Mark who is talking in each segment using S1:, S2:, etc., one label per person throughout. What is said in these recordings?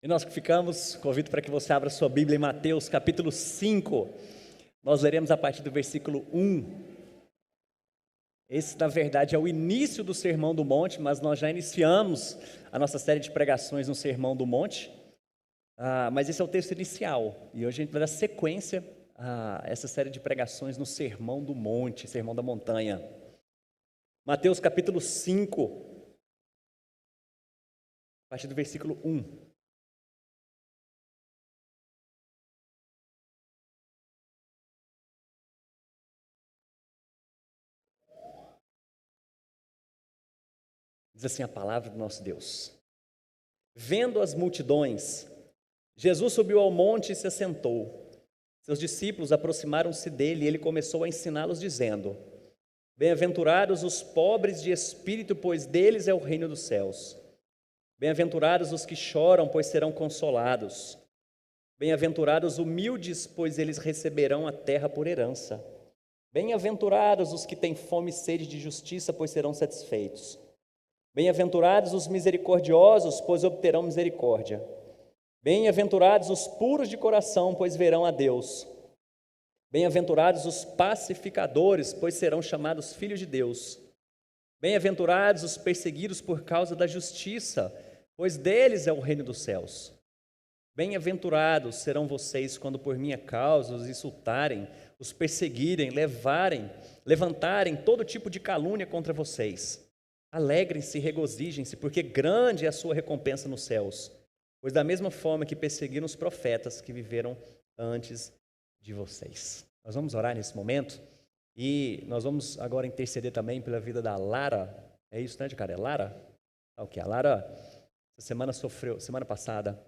S1: E nós que ficamos, convido para que você abra sua Bíblia em Mateus capítulo 5. Nós leremos a partir do versículo 1. Esse, na verdade, é o início do Sermão do Monte, mas nós já iniciamos a nossa série de pregações no Sermão do Monte. Mas esse é o texto inicial, e hoje a gente vai dar sequência a essa série de pregações no Sermão do Monte, Sermão da Montanha. Mateus capítulo 5, a partir do versículo 1. Diz assim a palavra do nosso Deus: Vendo as multidões, Jesus subiu ao monte e se assentou. Seus discípulos aproximaram-se dele e ele começou a ensiná-los, dizendo: Bem-aventurados os pobres de espírito, pois deles é o reino dos céus. Bem-aventurados os que choram, pois serão consolados. Bem-aventurados os humildes, pois eles receberão a terra por herança. Bem-aventurados os que têm fome e sede de justiça, pois serão satisfeitos. Bem-aventurados os misericordiosos, pois obterão misericórdia. Bem-aventurados os puros de coração, pois verão a Deus. Bem-aventurados os pacificadores, pois serão chamados filhos de Deus. Bem-aventurados os perseguidos por causa da justiça, pois deles é o reino dos céus. Bem-aventurados serão vocês quando por minha causa os insultarem, os perseguirem, levantarem todo tipo de calúnia contra vocês. Alegrem-se e regozijem-se, porque grande é a sua recompensa nos céus. Pois da mesma forma que perseguiram os profetas que viveram antes de vocês. Nós vamos orar nesse momento e nós vamos agora interceder também pela vida da Lara. É isso, né, cara? É Lara? A Lara, semana passada,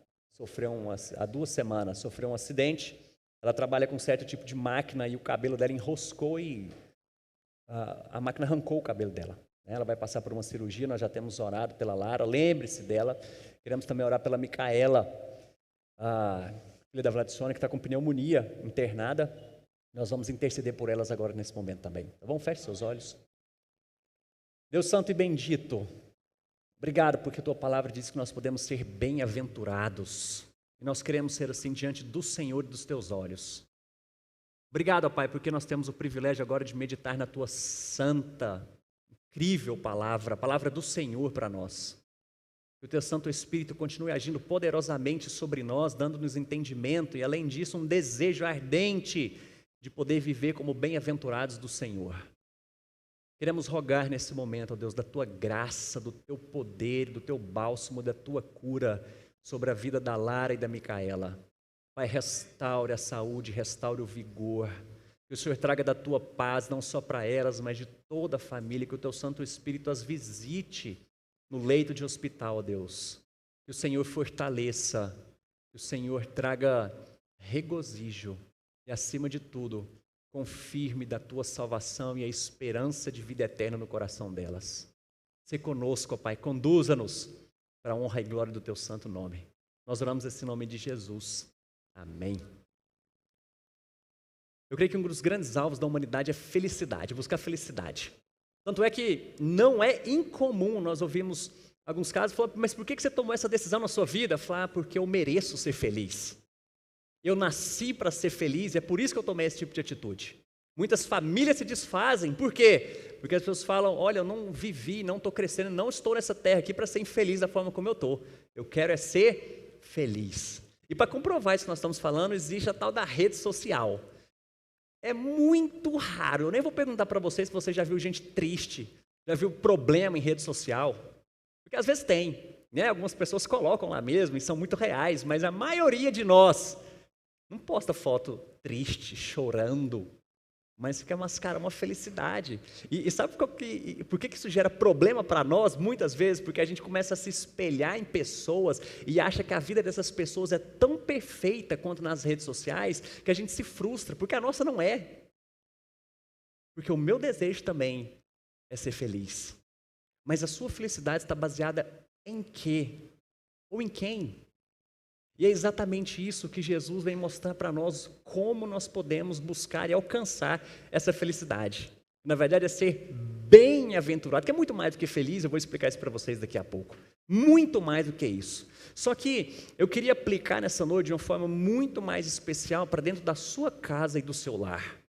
S1: há 2 semanas, sofreu um acidente. Ela trabalha com um certo tipo de máquina e o cabelo dela enroscou e a máquina arrancou o cabelo dela. Ela vai passar por uma cirurgia, nós já temos orado pela Lara, lembre-se dela. Queremos também orar pela Micaela, a filha da Vladissônia, que está com pneumonia, internada. Nós vamos interceder por elas agora nesse momento também. Tá bom? Feche seus olhos. Deus santo e bendito, obrigado porque a tua palavra diz que nós podemos ser bem-aventurados. E nós queremos ser assim diante do Senhor e dos teus olhos. Obrigado, ó Pai, porque nós temos o privilégio agora de meditar na tua santa, incrível palavra, a palavra do Senhor para nós. Que o teu Santo Espírito continue agindo poderosamente sobre nós, dando-nos entendimento e, além disso, um desejo ardente de poder viver como bem-aventurados do Senhor. Queremos rogar nesse momento, ó Deus, da tua graça, do teu poder, do teu bálsamo, da tua cura sobre a vida da Lara e da Micaela. Pai, restaure a saúde, restaure o vigor. Que o Senhor traga da tua paz, não só para elas, mas de toda a família. Que o teu Santo Espírito as visite no leito de hospital, ó Deus. Que o Senhor fortaleça, que o Senhor traga regozijo e, acima de tudo, confirme da tua salvação e a esperança de vida eterna no coração delas. Se conosco, ó Pai, conduza-nos para a honra e glória do teu santo nome. Nós oramos esse nome de Jesus. Amém. Eu creio que um dos grandes alvos da humanidade é felicidade, buscar felicidade. Tanto é que não é incomum nós ouvimos alguns casos, falar, mas por que você tomou essa decisão na sua vida? Falar, porque eu mereço ser feliz. Eu nasci para ser feliz e é por isso que eu tomei esse tipo de atitude. Muitas famílias se desfazem, por quê? Porque as pessoas falam, olha, eu não vivi, não estou crescendo, não estou nessa terra aqui para ser infeliz da forma como eu estou. Eu quero é ser feliz. E para comprovar isso que nós estamos falando, existe a tal da rede social. É muito raro, eu nem vou perguntar para vocês se você já viu gente triste, já viu problema em rede social, porque às vezes tem, né? Algumas pessoas colocam lá mesmo e são muito reais, mas a maioria de nós não posta foto triste, chorando, mas quer mascarar uma felicidade. E sabe por que isso gera problema para nós muitas vezes? Porque a gente começa a se espelhar em pessoas e acha que a vida dessas pessoas é tão perfeita quanto nas redes sociais que a gente se frustra, porque a nossa não é. Porque o meu desejo também é ser feliz. Mas a sua felicidade está baseada em quê? Ou em quem? E é exatamente isso que Jesus vem mostrar para nós, como nós podemos buscar e alcançar essa felicidade. Na verdade é ser bem-aventurado, que é muito mais do que feliz, eu vou explicar isso para vocês daqui a pouco. Muito mais do que isso. Só que eu queria aplicar nessa noite de uma forma muito mais especial para dentro da sua casa e do seu lar.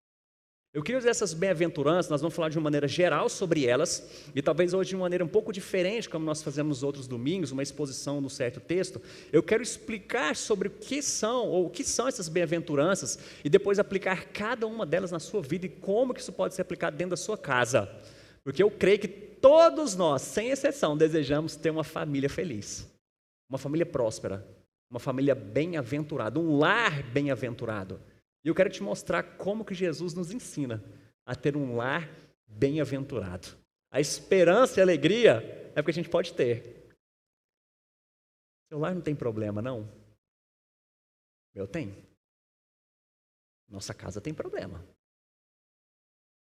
S1: Eu queria usar essas bem-aventuranças, nós vamos falar de uma maneira geral sobre elas, e talvez hoje de uma maneira um pouco diferente, como nós fazemos nos outros domingos, uma exposição de um certo texto. Eu quero explicar sobre o que são essas bem-aventuranças, e depois aplicar cada uma delas na sua vida, e como que isso pode ser aplicado dentro da sua casa. Porque eu creio que todos nós, sem exceção, desejamos ter uma família feliz, uma família próspera, uma família bem-aventurada, um lar bem-aventurado. E eu quero te mostrar como que Jesus nos ensina a ter um lar bem-aventurado. A esperança e a alegria é porque a gente pode ter. Seu lar não tem problema, não? Meu tem. Nossa casa tem problema.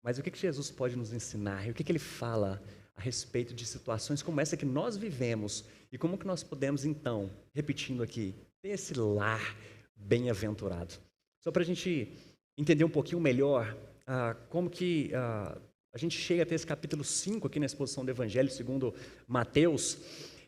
S1: Mas o que Jesus pode nos ensinar? E o que Ele fala a respeito de situações como essa que nós vivemos? E como que nós podemos, então, repetindo aqui, ter esse lar bem-aventurado? Só para a gente entender um pouquinho melhor como que a gente chega até esse capítulo 5 aqui na exposição do Evangelho segundo Mateus.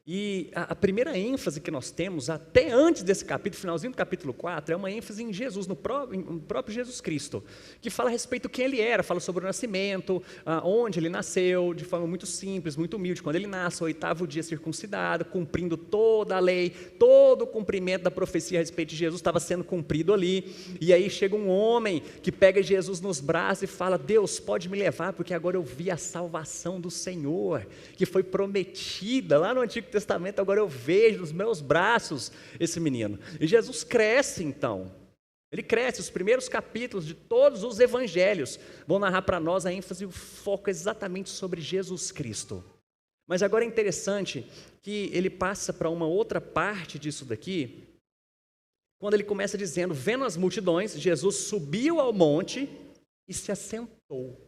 S1: E a primeira ênfase que nós temos, até antes desse capítulo, finalzinho do capítulo 4, é uma ênfase em Jesus, no próprio Jesus Cristo, que fala a respeito do quem Ele era, fala sobre o nascimento, onde Ele nasceu, de forma muito simples, muito humilde. Quando Ele nasce, o 8º dia circuncidado, cumprindo toda a lei, todo o cumprimento da profecia a respeito de Jesus estava sendo cumprido ali. E aí chega um homem que pega Jesus nos braços e fala: Deus, pode me levar, porque agora eu vi a salvação do Senhor, que foi prometida lá no Antigo Testamento, agora eu vejo nos meus braços esse menino. E Jesus cresce então, ele cresce. Os primeiros capítulos de todos os evangelhos vão narrar para nós a ênfase e o foco exatamente sobre Jesus Cristo. Mas agora é interessante que ele passa para uma outra parte disso daqui, quando ele começa dizendo: vendo as multidões, Jesus subiu ao monte e se assentou.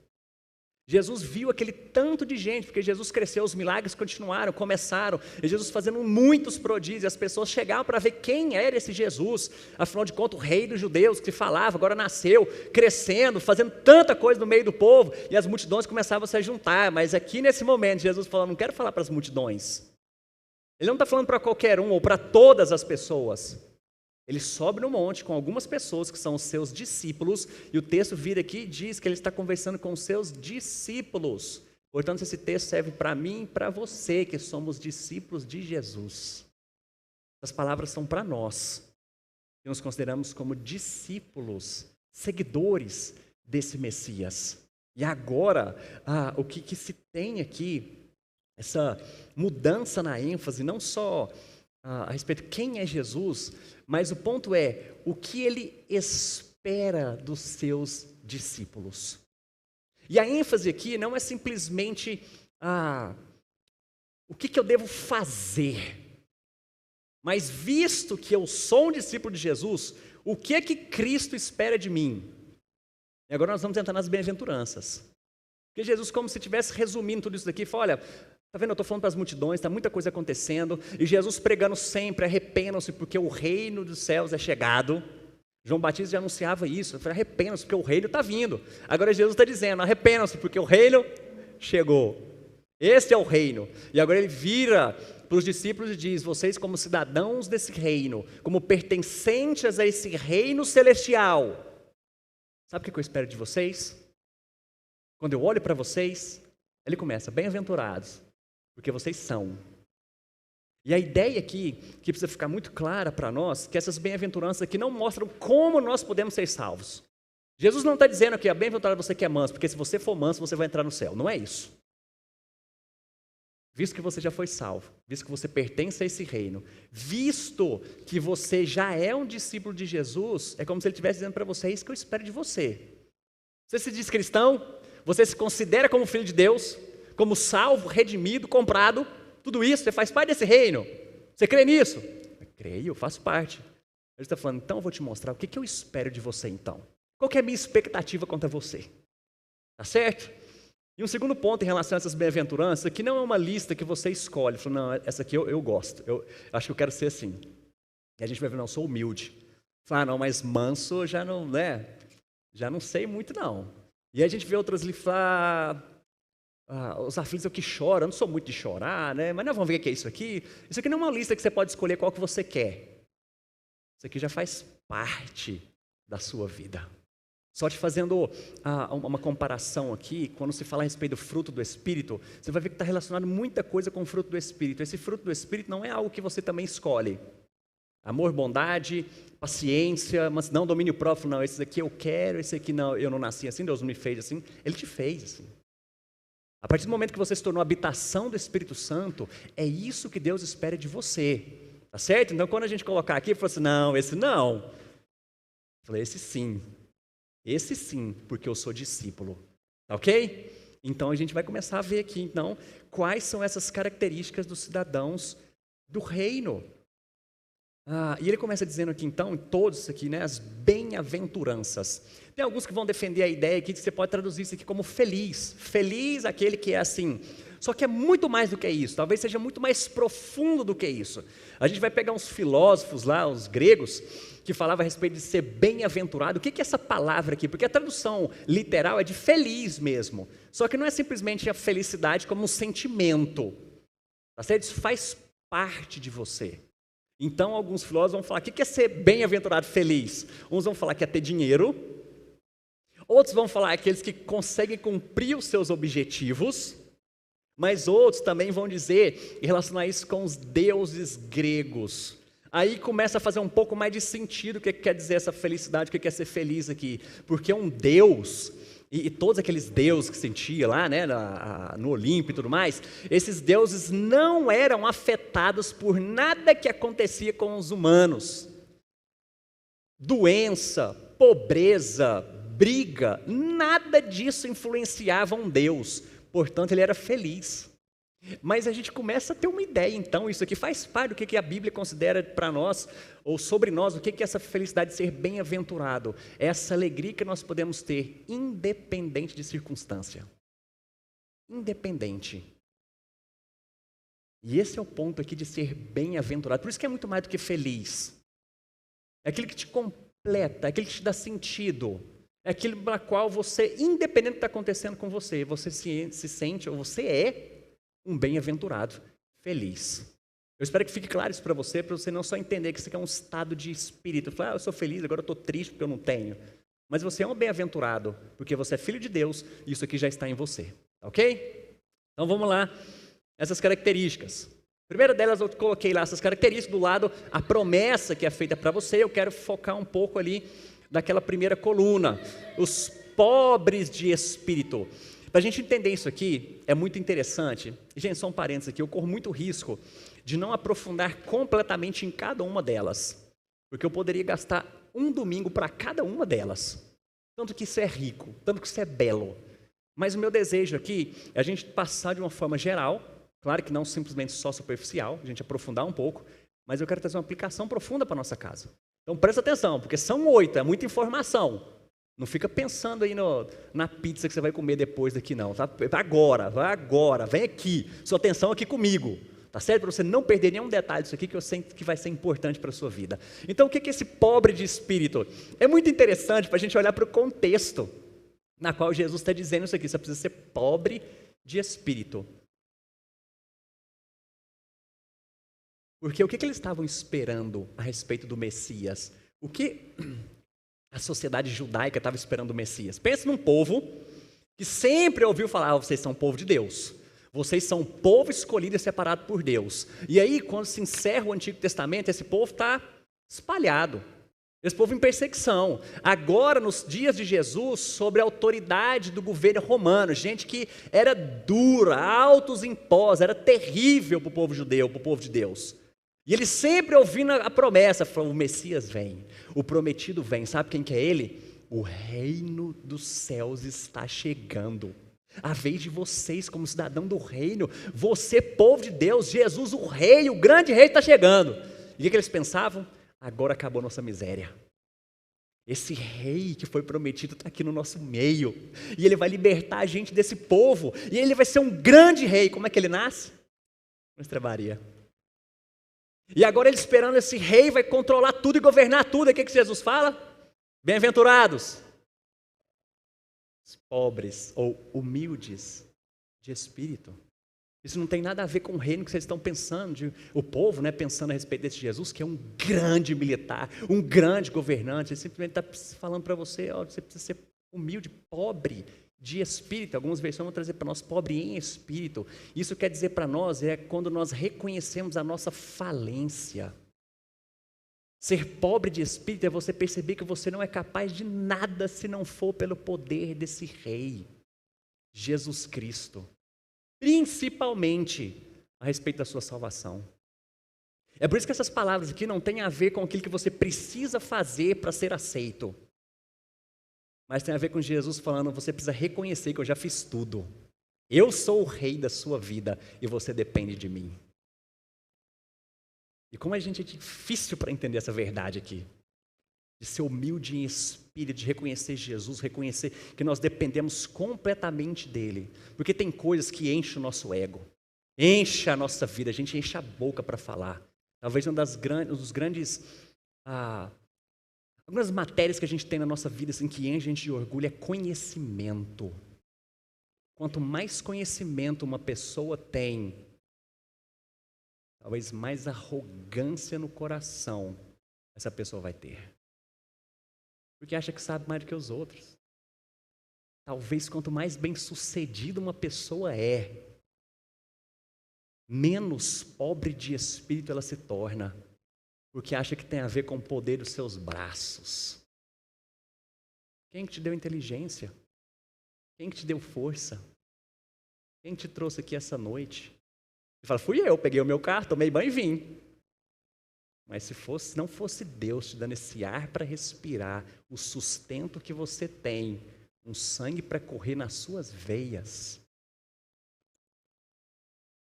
S1: Jesus viu aquele tanto de gente, porque Jesus cresceu, os milagres continuaram, começaram, e Jesus fazendo muitos prodígios, as pessoas chegavam para ver quem era esse Jesus. Afinal de contas, o rei dos judeus que se falava, agora nasceu, crescendo, fazendo tanta coisa no meio do povo, e as multidões começavam a se juntar. Mas aqui nesse momento, Jesus falou: não quero falar para as multidões. Ele não está falando para qualquer um, ou para todas as pessoas. Ele sobe no monte com algumas pessoas que são os seus discípulos, e o texto vira aqui e diz que ele está conversando com os seus discípulos. Portanto, esse texto serve para mim e para você, que somos discípulos de Jesus. As palavras são para nós, que nos consideramos como discípulos, seguidores desse Messias. E agora, o que se tem aqui, essa mudança na ênfase, não só a respeito de quem é Jesus, mas o ponto é o que ele espera dos seus discípulos. E a ênfase aqui não é simplesmente o que eu devo fazer, mas visto que eu sou um discípulo de Jesus, o que é que Cristo espera de mim? E agora nós vamos entrar nas bem-aventuranças. Porque Jesus, como se estivesse resumindo tudo isso daqui, fala: olha, está vendo, eu estou falando para as multidões, está muita coisa acontecendo, e Jesus pregando sempre: arrependam-se porque o reino dos céus é chegado. João Batista já anunciava isso, ele falou: arrependam-se porque o reino está vindo. Agora Jesus está dizendo: arrependam-se porque o reino chegou. Esse é o reino. E agora ele vira para os discípulos e diz: vocês, como cidadãos desse reino, como pertencentes a esse reino celestial, sabe o que eu espero de vocês? Quando eu olho para vocês, ele começa: bem-aventurados, porque vocês são. E a ideia aqui, que precisa ficar muito clara para nós, que essas bem-aventuranças aqui não mostram como nós podemos ser salvos. Jesus não está dizendo que bem-aventurado você que é manso, porque se você for manso, você vai entrar no céu. Não é isso. Visto que você já foi salvo, visto que você pertence a esse reino, visto que você já é um discípulo de Jesus, é como se ele estivesse dizendo para você: é isso que eu espero de você. Você se diz cristão? Você se considera como filho de Deus, como salvo, redimido, comprado, tudo isso, você faz parte desse reino. Você crê nisso? Eu creio, eu faço parte. Ele está falando: então eu vou te mostrar o que eu espero de você então. Qual que é a minha expectativa quanto a você? Tá certo? E um segundo ponto em relação a essas bem-aventuranças, que não é uma lista que você escolhe. Fala: não, essa aqui eu gosto, eu acho que eu quero ser assim. E a gente vai ver: não, eu sou humilde. Fala: não, mas manso já não, né? Já não sei muito não. E aí a gente vê outras ali falar: os aflitos é o que chora. Eu não sou muito de chorar, né? Mas nós vamos ver o que é isso aqui. Isso aqui não é uma lista que você pode escolher qual que você quer. Isso aqui já faz parte da sua vida. Só te fazendo uma comparação aqui, quando se fala a respeito do fruto do Espírito, você vai ver que está relacionado muita coisa com o fruto do Espírito. Esse fruto do Espírito não é algo que você também escolhe. Amor, bondade, paciência, mas não domínio próprio, não. Esse aqui eu quero, esse aqui não, eu não nasci assim, Deus não me fez assim. Ele te fez assim. A partir do momento que você se tornou habitação do Espírito Santo, é isso que Deus espera de você. Tá certo? Então, quando a gente colocar aqui, fala assim, não, esse não. Eu falei, esse sim. Esse sim, porque eu sou discípulo. Ok? Então, a gente vai começar a ver aqui, então, quais são essas características dos cidadãos do reino. E ele começa dizendo aqui, então, em todos isso aqui, né, as bem-aventuranças. Tem alguns que vão defender a ideia aqui de que você pode traduzir isso aqui como feliz. Feliz aquele que é assim. Só que é muito mais do que isso, talvez seja muito mais profundo do que isso. A gente vai pegar uns filósofos lá, os gregos, que falavam a respeito de ser bem-aventurado. O que é essa palavra aqui? Porque a tradução literal é de feliz mesmo. Só que não é simplesmente a felicidade como um sentimento. Tá certo? Isso faz parte de você. Então, alguns filósofos vão falar, o que é ser bem-aventurado, feliz? Uns vão falar que é ter dinheiro, outros vão falar aqueles que conseguem cumprir os seus objetivos, mas outros também vão dizer, e relacionar isso com os deuses gregos. Aí começa a fazer um pouco mais de sentido o que quer dizer essa felicidade, o que quer ser feliz aqui, porque um deus... E todos aqueles deuses que sentia lá, né, no Olimpo e tudo mais, esses deuses não eram afetados por nada que acontecia com os humanos. Doença, pobreza, briga, nada disso influenciava um Deus. Portanto, ele era feliz. Mas a gente começa a ter uma ideia, então, isso aqui faz parte do que a Bíblia considera para nós, ou sobre nós, o que é essa felicidade de ser bem-aventurado. É essa alegria que nós podemos ter, independente de circunstância. Independente. E esse é o ponto aqui de ser bem-aventurado. Por isso que é muito mais do que feliz. É aquilo que te completa, é aquilo que te dá sentido. É aquilo para qual você, independente do que está acontecendo com você, você se sente, ou você é, um bem-aventurado, feliz. Eu espero que fique claro isso para você não só entender que isso aqui é um estado de espírito. Falar, eu sou feliz, agora eu estou triste porque eu não tenho. Mas você é um bem-aventurado, porque você é filho de Deus, e isso aqui já está em você. Ok? Então vamos lá, essas características. A primeira delas eu coloquei lá, essas características, do lado a promessa que é feita para você. Eu quero focar um pouco ali naquela primeira coluna, os pobres de espírito. Para a gente entender isso aqui, é muito interessante. Gente, só um parênteses aqui, eu corro muito risco de não aprofundar completamente em cada uma delas, porque eu poderia gastar um domingo para cada uma delas. Tanto que isso é rico, tanto que isso é belo. Mas o meu desejo aqui é a gente passar de uma forma geral, claro que não simplesmente só superficial, a gente aprofundar um pouco, mas eu quero trazer uma aplicação profunda para a nossa casa. Então presta atenção, porque são 8, é muita informação. Não fica pensando aí na pizza que você vai comer depois daqui não, tá? Vai agora, vem aqui, sua atenção aqui comigo, tá certo? Para você não perder nenhum detalhe disso aqui que eu sei que vai ser importante para a sua vida. Então o que é esse pobre de espírito? É muito interessante para a gente olhar para o contexto na qual Jesus está dizendo isso aqui, você precisa ser pobre de espírito. Porque o que eles estavam esperando a respeito do Messias? O que a sociedade judaica estava esperando o Messias? Pensa num povo que sempre ouviu falar, vocês são povo de Deus, vocês são povo escolhido e separado por Deus. E aí, quando se encerra o Antigo Testamento, esse povo está espalhado, esse povo em perseguição. Agora, nos dias de Jesus, sob a autoridade do governo romano, gente que era dura, altos impostos, era terrível para o povo judeu, para o povo de Deus. E eles sempre ouvindo a promessa, falando, o Messias vem, o prometido vem. Sabe quem que é ele? O reino dos céus está chegando. A vez de vocês, como cidadão do reino, você, povo de Deus, Jesus, o rei, o grande rei está chegando. E o que eles pensavam? Agora acabou nossa miséria. Esse rei que foi prometido está aqui no nosso meio. E ele vai libertar a gente desse povo. E ele vai ser um grande rei. Como é que ele nasce? Na estrebaria. E agora ele esperando esse rei, vai controlar tudo e governar tudo. E o que Jesus fala? Bem-aventurados, os pobres ou humildes de espírito. Isso não tem nada a ver com o reino que vocês estão pensando, o povo, né, pensando a respeito desse Jesus, que é um grande militar, um grande governante. Ele simplesmente está falando para você, ó, você precisa ser humilde, pobre de espírito. Algumas versões vão trazer para nós, pobre em espírito. Isso quer dizer para nós, é quando nós reconhecemos a nossa falência. Ser pobre de espírito é você perceber que você não é capaz de nada se não for pelo poder desse Rei, Jesus Cristo. Principalmente a respeito da sua salvação. É por isso que essas palavras aqui não têm a ver com aquilo que você precisa fazer para ser aceito. Mas tem a ver com Jesus falando, você precisa reconhecer que eu já fiz tudo. Eu sou o Rei da sua vida e você depende de mim. E como a gente é difícil para entender essa verdade aqui. De ser humilde em espírito, de reconhecer Jesus, reconhecer que nós dependemos completamente dEle. Porque tem coisas que enchem o nosso ego, enche a nossa vida, a gente enche a boca para falar. Talvez uma dos grandes, algumas matérias que a gente tem na nossa vida assim, que enche a gente de orgulho é conhecimento. Quanto mais conhecimento uma pessoa tem, talvez mais arrogância no coração essa pessoa vai ter. Porque acha que sabe mais do que os outros. Talvez quanto mais bem-sucedida uma pessoa é, menos pobre de espírito ela se torna. Porque acha que tem a ver com o poder dos seus braços. Quem que te deu inteligência? Quem que te deu força? Quem te trouxe aqui essa noite? Você fala, fui eu, peguei o meu carro, tomei banho e vim. Mas se não fosse Deus te dando esse ar para respirar, o sustento que você tem, um sangue para correr nas suas veias,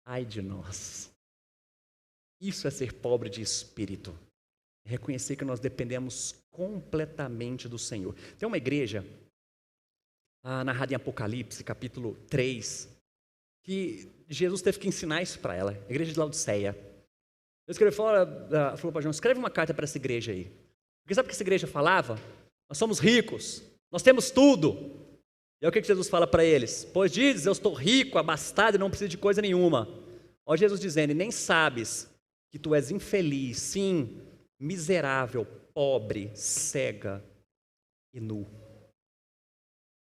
S1: ai de nós. Isso é ser pobre de espírito. É reconhecer que nós dependemos completamente do Senhor. Tem uma igreja, narrada em Apocalipse, capítulo 3, que Jesus teve que ensinar isso para ela, a igreja de Laodiceia. Ele falou para João, escreve uma carta para essa igreja aí. Porque sabe o que essa igreja falava? Nós somos ricos, nós temos tudo. E aí o que Jesus fala para eles? Pois dizes, eu estou rico, abastado e não preciso de coisa nenhuma. Olha Jesus dizendo, e nem sabes que tu és infeliz, sim, miserável, pobre, cega e nu.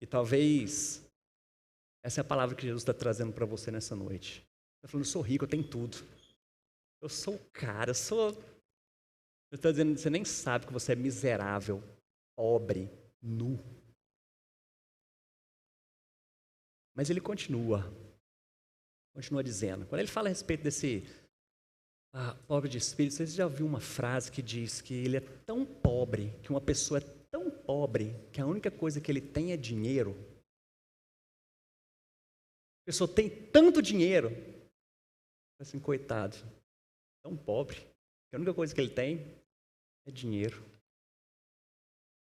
S1: E talvez essa é a palavra que Jesus está trazendo para você nessa noite. Ele está falando, eu sou rico, eu tenho tudo. Eu sou o cara, eu sou... Ele está dizendo, você nem sabe que você é miserável, pobre, nu. Mas ele continua dizendo. Quando ele fala a respeito desse pobre de espírito, vocês já ouviram uma frase que diz que ele é tão pobre, que uma pessoa é tão pobre, que a única coisa que ele tem é dinheiro. A pessoa tem tanto dinheiro, assim, coitado, tão pobre, que a única coisa que ele tem é dinheiro.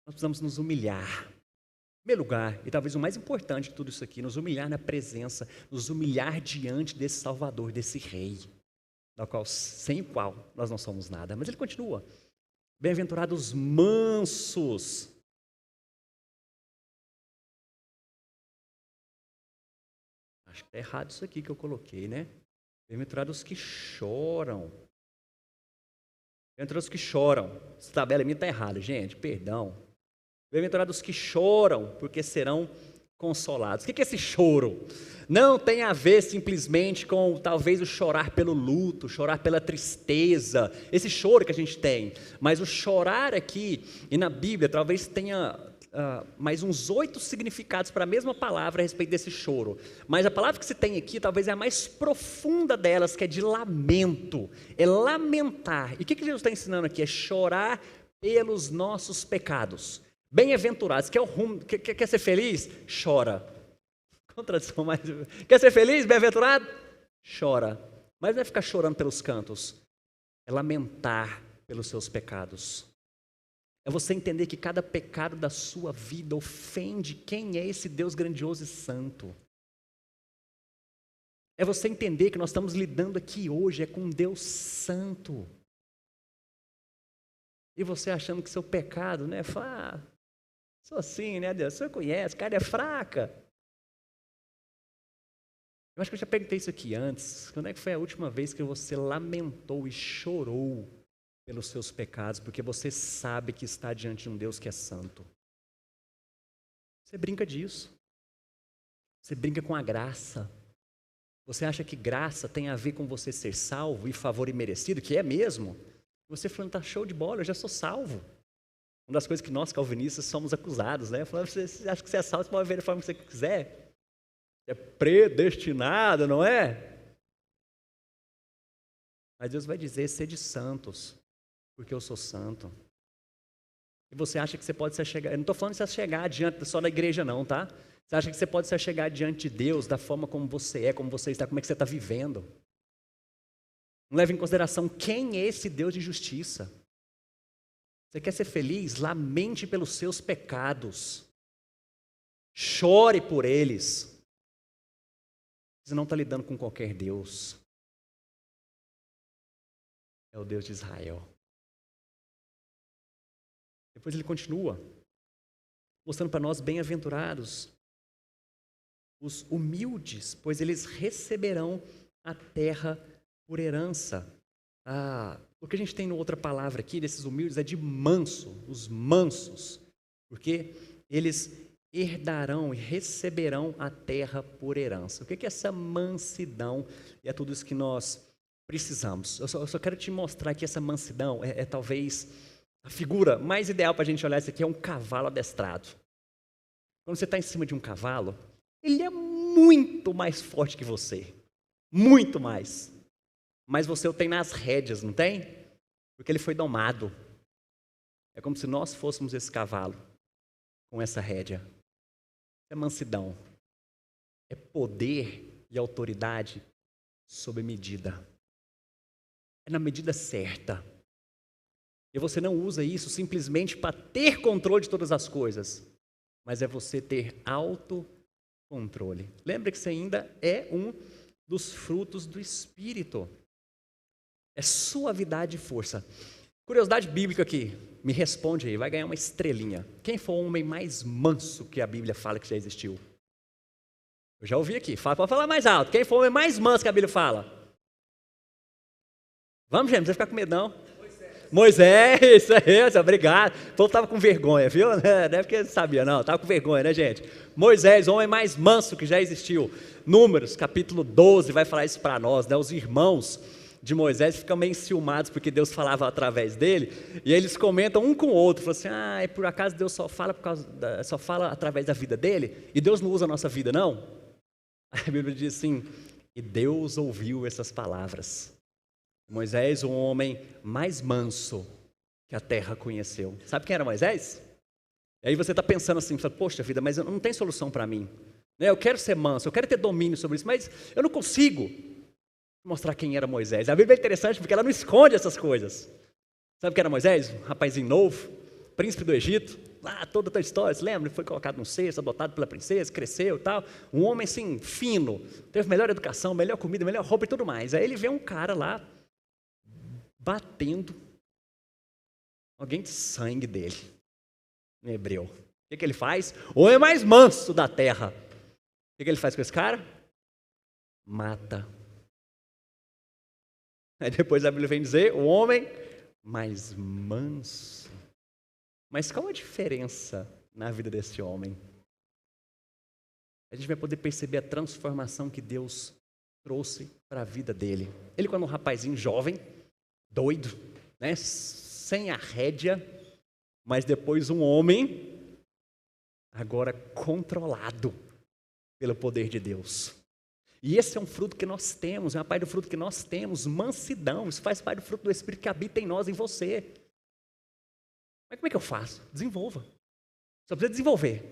S1: Nós precisamos nos humilhar. Em primeiro lugar, e talvez o mais importante de tudo isso aqui, nos humilhar na presença, nos humilhar diante desse Salvador, desse Rei, sem o qual nós não somos nada. Mas ele continua, bem-aventurados mansos. Acho que está errado isso aqui que eu coloquei, né? Bem-aventurados que choram. Bem-aventurados que choram. Essa tabela minha está errada, gente, perdão. Bem-aventurados que choram, porque serão consolados. O que é esse choro? Não tem a ver simplesmente com talvez o chorar pelo luto, chorar pela tristeza, esse choro que a gente tem. Mas o chorar aqui, e na Bíblia, talvez tenha mais uns 8 significados para a mesma palavra a respeito desse choro. Mas a palavra que se tem aqui talvez é a mais profunda delas, que é de lamento. É lamentar. E o que Jesus está ensinando aqui? É chorar pelos nossos pecados. Bem-aventurados. Quer ser feliz? Chora. Contradição mais. Quer ser feliz? Bem-aventurado? Chora. Mas não é ficar chorando pelos cantos. É lamentar pelos seus pecados. É você entender que cada pecado da sua vida ofende quem é esse Deus grandioso e santo. É você entender que nós estamos lidando aqui hoje com um Deus santo. E você achando que seu pecado, né? Sou assim, né, Deus? O senhor conhece, carne é fraca. Eu acho que eu já perguntei isso aqui antes. Quando é que foi a última vez que você lamentou e chorou pelos seus pecados, porque você sabe que está diante de um Deus que é santo? Você brinca disso. Você brinca com a graça. Você acha que graça tem a ver com você ser salvo e favor imerecido, que é mesmo? Você falando, tá show de bola, eu já sou salvo. Uma das coisas que nós, calvinistas, somos acusados, né? Falando, você acha que você é salvo, você pode ver da forma que você quiser. É predestinado, não é? Mas Deus vai dizer, sede santos, porque eu sou santo. E você acha que você pode se achegar, eu não estou falando de se achegar diante só da igreja não, tá? Você acha que você pode se achegar diante de Deus da forma como você é, como você está, como é que você está vivendo. Não leve em consideração quem é esse Deus de justiça. Você quer ser feliz? Lamente pelos seus pecados. Chore por eles. Você não está lidando com qualquer Deus. É o Deus de Israel. Depois ele continua, mostrando para nós bem-aventurados os humildes, pois eles receberão a terra por herança. O que a gente tem na outra palavra aqui, desses humildes, é de manso, os mansos, porque eles herdarão e receberão a terra por herança. O que é essa mansidão? E é tudo isso que nós precisamos. Eu só quero te mostrar que essa mansidão é talvez a figura mais ideal para a gente olhar isso aqui, é um cavalo adestrado. Quando você está em cima de um cavalo, ele é muito mais forte que você. Muito mais. Mas você o tem nas rédeas, não tem? Porque ele foi domado. É como se nós fôssemos esse cavalo, com essa rédea. É mansidão. É poder e autoridade sob medida. É na medida certa. E você não usa isso simplesmente para ter controle de todas as coisas, mas é você ter autocontrole. Lembra que isso ainda é um dos frutos do Espírito. É suavidade e força. Curiosidade bíblica aqui, me responde aí, vai ganhar uma estrelinha. Quem foi o homem mais manso que a Bíblia fala que já existiu? Eu já ouvi aqui, pode falar mais alto. Quem foi o homem mais manso que a Bíblia fala? Vamos, gente, não precisa ficar com medo não. Moisés, isso aí, obrigado. O povo estava com vergonha, viu? Não é porque não sabia, não. Estava com vergonha, né, gente? Moisés, o homem mais manso que já existiu. Números, capítulo 12, vai falar isso para nós, né? Os irmãos de Moisés ficam meio enciumados porque Deus falava através dele, e aí eles comentam um com o outro, falam assim, é por acaso Deus só fala através da vida dele? E Deus não usa a nossa vida, não? A Bíblia diz assim, e Deus ouviu essas palavras. Moisés, o homem mais manso que a terra conheceu. Sabe quem era Moisés? E aí você está pensando assim, poxa vida, mas não tem solução para mim. Eu quero ser manso, eu quero ter domínio sobre isso, mas eu não consigo mostrar quem era Moisés. A Bíblia é interessante porque ela não esconde essas coisas. Sabe quem era Moisés? Um rapazinho novo, príncipe do Egito. Toda a tua história, você lembra? Ele foi colocado num cesto, adotado pela princesa, cresceu e tal. Um homem assim, fino, teve melhor educação, melhor comida, melhor roupa e tudo mais. Aí ele vê um cara lá, batendo alguém de sangue dele, em hebreu. O que ele faz? O homem mais manso da terra. O que ele faz com esse cara? Mata. Aí depois a Bíblia vem dizer, o homem mais manso. Mas qual a diferença na vida desse homem? A gente vai poder perceber a transformação que Deus trouxe para a vida dele. Ele, quando um rapazinho jovem, doido, né? Sem a rédea, mas depois um homem, agora controlado pelo poder de Deus. E esse é um fruto que nós temos, é uma parte do fruto que nós temos, mansidão, isso faz parte do fruto do Espírito que habita em nós, em você. Mas como é que eu faço? Desenvolva. Só precisa desenvolver.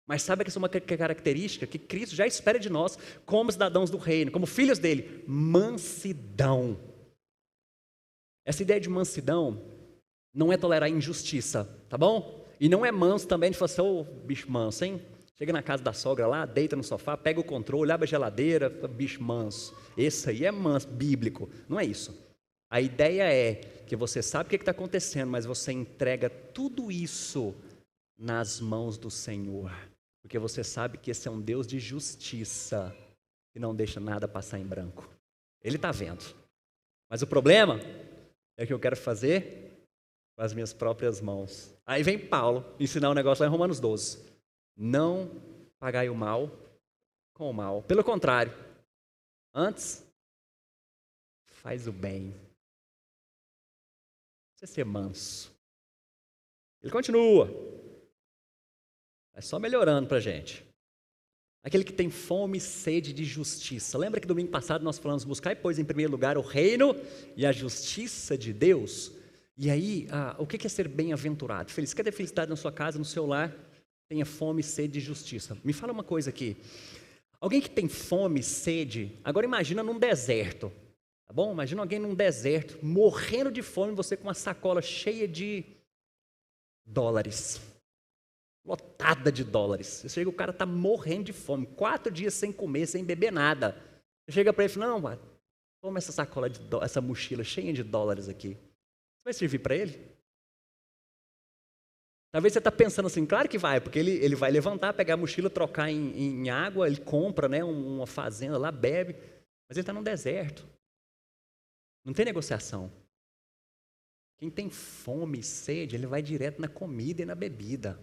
S1: Mas sabe que essa é uma característica que Cristo já espera de nós, como cidadãos do reino, como filhos dele, mansidão. Essa ideia de mansidão não é tolerar injustiça, tá bom? E não é manso também de falar assim, bicho manso, hein? Chega na casa da sogra lá, deita no sofá, pega o controle, abre a geladeira, bicho manso. Esse aí é manso, bíblico. Não é isso. A ideia é que você sabe o que está acontecendo, mas você entrega tudo isso nas mãos do Senhor. Porque você sabe que esse é um Deus de justiça. e não deixa nada passar em branco. Ele está vendo. Mas o problema é que eu quero fazer com as minhas próprias mãos. Aí vem Paulo ensinar um negócio lá em Romanos 12. Não pagai o mal com o mal. Pelo contrário, antes, faz o bem. Você ser manso. Ele continua. Vai só melhorando para a gente. Aquele que tem fome e sede de justiça. Lembra que domingo passado nós falamos, buscai, pois, em primeiro lugar o reino e a justiça de Deus? E aí, o que é ser bem-aventurado? Feliz, quer ter felicidade na sua casa, no seu lar? Tenha fome e sede de justiça. Me fala uma coisa aqui. Alguém que tem fome e sede, agora imagina num deserto, tá bom? Imagina alguém num deserto, morrendo de fome, você com uma sacola cheia de dólares. Lotada de dólares. Você chega, o cara está morrendo de fome, 4 dias sem comer, sem beber nada. Você chega para ele e fala, não, mano, toma essa sacola, essa mochila cheia de dólares aqui. Você vai servir para ele? Talvez você está pensando assim, claro que vai, porque ele vai levantar, pegar a mochila, trocar em água, ele compra, né, uma fazenda lá, bebe, mas ele está num deserto. Não tem negociação. Quem tem fome e sede, ele vai direto na comida e na bebida.